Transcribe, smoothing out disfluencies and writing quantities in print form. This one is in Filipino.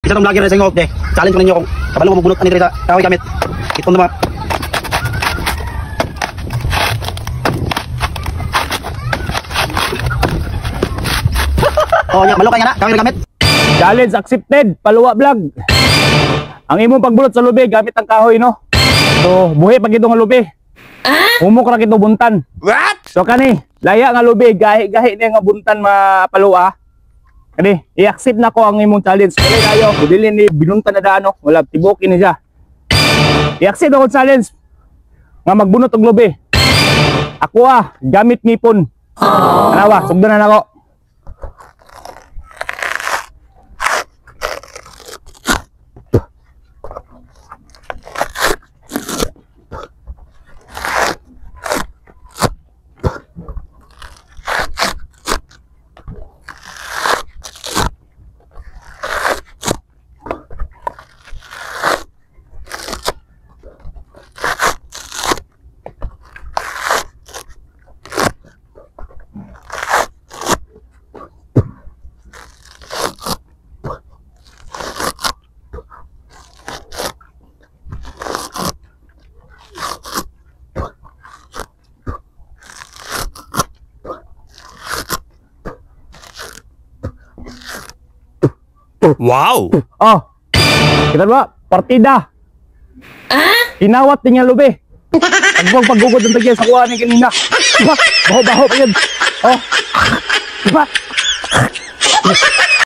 Isa tong vlogger na sa inyo, de. Challenge ko ninyo kung kabalo mo bunot ani diri sa kahoy gamit. Itong naman. Oh, nya balo kay na, kahoy gamit. Challenge accepted, Paluwa Vlog. Ang imong pagbulot sa lubi gamit ang kahoy, no? So, buhi pag ito nga lubi. Umok ra kito buntan. What? So kani, laya nga lubi, gahi-gahi niya nga buntan mapaluwa. Kani, i-accept na ko ang imong challenge. Kaya tayo, budilin ni binuntan na daano, wala tibukin ni siya. I-accept ako challenge. Nga magbunot og lubi. Ako gamit ngipon. Anawa, sugdan na nako. Wow! Oh, kita ba? Partida. Hinawat din yung lubi. Agbang paggugod ng tagyan sa kuha ni kanina. Diba? Baho-baho pa yun. Oh. Diba?